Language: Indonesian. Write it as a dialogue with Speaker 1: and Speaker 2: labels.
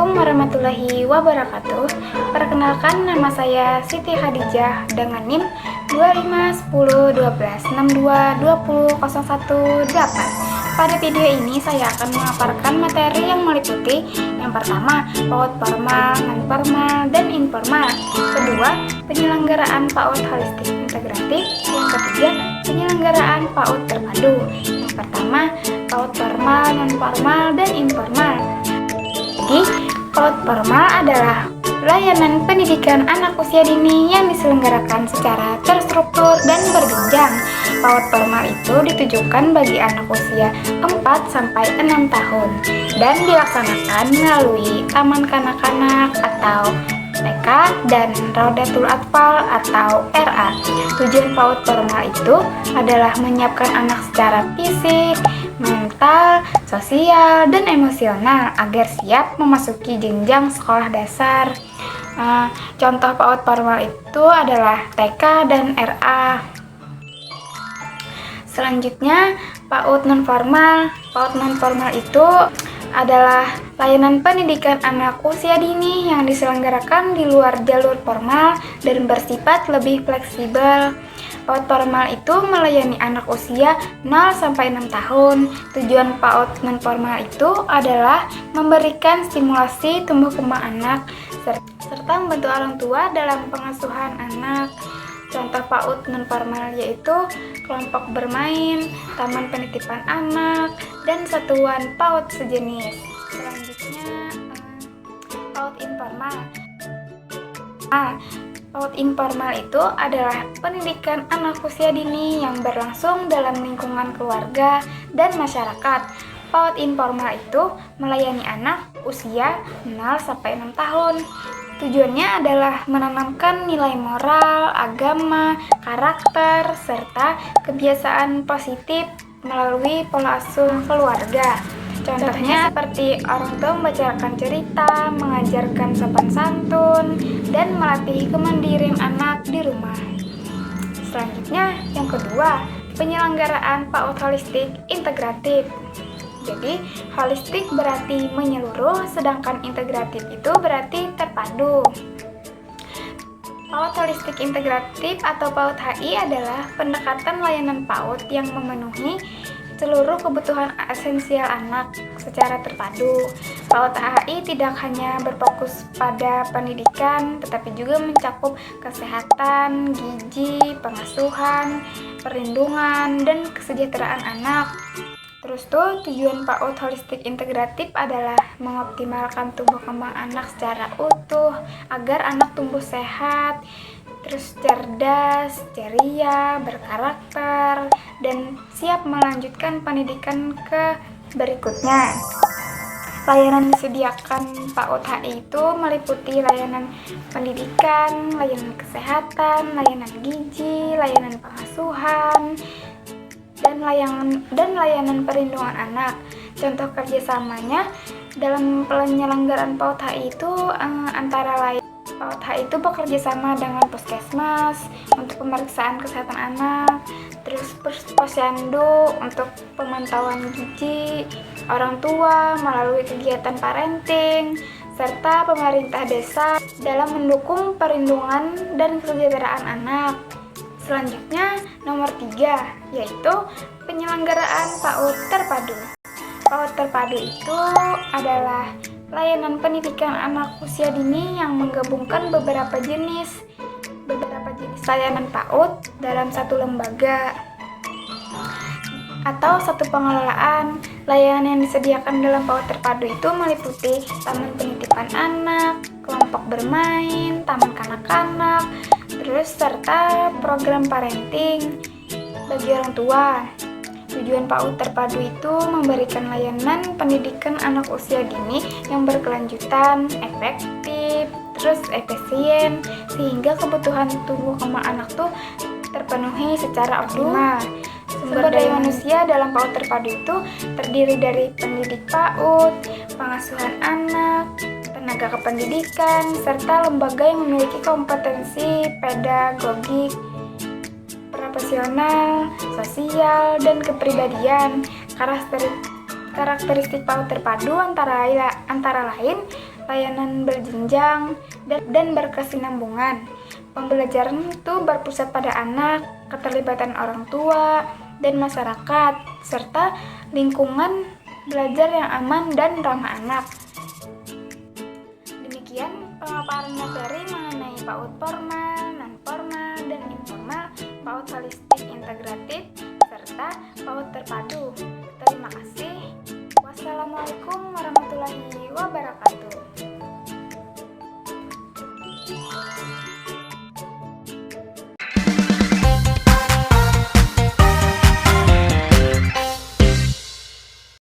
Speaker 1: Assalamualaikum warahmatullahi wabarakatuh. Perkenalkan, nama saya Siti Khadijah dengan NIM 251012622018. Pada video ini saya akan memaparkan materi yang meliputi yang pertama, PAUD formal, non-formal, dan informal. Kedua, penyelenggaraan PAUD holistik integratif. Yang ketiga, penyelenggaraan PAUD terpadu. Yang pertama, PAUD formal, non-formal, dan informal. Jadi, PAUD formal adalah layanan pendidikan anak usia dini yang diselenggarakan secara terstruktur dan berjenjang. PAUD formal itu ditujukan bagi anak usia 4-6 tahun dan dilaksanakan melalui Taman Kanak-kanak atau TK dan Raudatul Atfal atau RA. Tujuan PAUD formal itu adalah menyiapkan anak secara fisik, mental, sosial, dan emosional agar siap memasuki jenjang sekolah dasar. Contoh PAUD formal itu adalah TK dan RA. Selanjutnya, PAUD non-formal. PAUD non-formal itu adalah layanan pendidikan anak usia dini yang diselenggarakan di luar jalur formal dan bersifat lebih fleksibel. PAUD formal itu melayani anak usia 0-6 tahun. Tujuan PAUD non-formal itu adalah memberikan stimulasi tumbuh kembang anak serta membantu orang tua dalam pengasuhan anak. Contoh PAUD non-formal yaitu kelompok bermain, taman penitipan anak, dan satuan PAUD sejenis. Selanjutnya, PAUD informal. PAUD informal itu adalah pendidikan anak usia dini yang berlangsung dalam lingkungan keluarga dan masyarakat. PAUD informal itu melayani anak usia 0-6 tahun. Tujuannya adalah menanamkan nilai moral, agama, karakter, serta kebiasaan positif melalui pola asuh keluarga. Contohnya seperti orang tua membacakan cerita, mengajarkan sopan santun, dan melatih kemandirian anak di rumah. Selanjutnya, yang kedua, penyelenggaraan PAUD holistik integratif. Jadi, holistik berarti menyeluruh, sedangkan integratif itu berarti terpadu. PAUD holistik integratif atau PAUD HI adalah pendekatan layanan PAUD yang memenuhi seluruh kebutuhan esensial anak secara terpadu. PAUD HI tidak hanya berfokus pada pendidikan, tetapi juga mencakup kesehatan, gizi, pengasuhan, perlindungan, dan kesejahteraan anak. Terus tujuan PAUD holistik integratif adalah mengoptimalkan tumbuh kembang anak secara utuh agar anak tumbuh sehat, terus cerdas, ceria, berkarakter, dan siap melanjutkan pendidikan ke berikutnya. Layanan disediakan PAUD HI itu meliputi layanan pendidikan, layanan kesehatan, layanan gizi, layanan pengasuhan, dan layanan perlindungan anak. Contoh kerjasamanya dalam penyelenggaraan PAUD HI itu antara lain PAUD HI itu bekerja sama dengan puskesmas untuk pemeriksaan kesehatan anak, terus posyandu untuk pemantauan gizi, orang tua melalui kegiatan parenting, serta pemerintah desa dalam mendukung perlindungan dan kesejahteraan anak. Selanjutnya, nomor 3, yaitu penyelenggaraan PAUD terpadu. PAUD terpadu itu adalah layanan pendidikan anak usia dini yang menggabungkan beberapa jenis layanan PAUD dalam satu lembaga atau satu pengelolaan. Layanan yang disediakan dalam PAUD terpadu itu meliputi taman penitipan anak, kelompok bermain, taman kanak-kanak, terus serta program parenting bagi orang tua. Tujuan PAUD terpadu itu memberikan layanan pendidikan anak usia dini yang berkelanjutan, efektif, terus efisien, sehingga kebutuhan tumbuh kembang anak tuh terpenuhi secara optimal. Sumber daya manusia dalam PAUD terpadu itu terdiri dari pendidik PAUD, pengasuhan anak, tenaga kependidikan, serta lembaga yang memiliki kompetensi pedagogik, profesional, sosial, dan kepribadian. Karakteristik PAUD terpadu antara lain layanan berjenjang, dan berkesinambungan. Pembelajaran itu berpusat pada anak, keterlibatan orang tua, dan masyarakat, serta lingkungan belajar yang aman dan ramah anak. Demikian pemaparan materi mengenai PAUD formal, non-formal, dan informal, PAUD holistik integratif, serta PAUD terpadu. Terima kasih.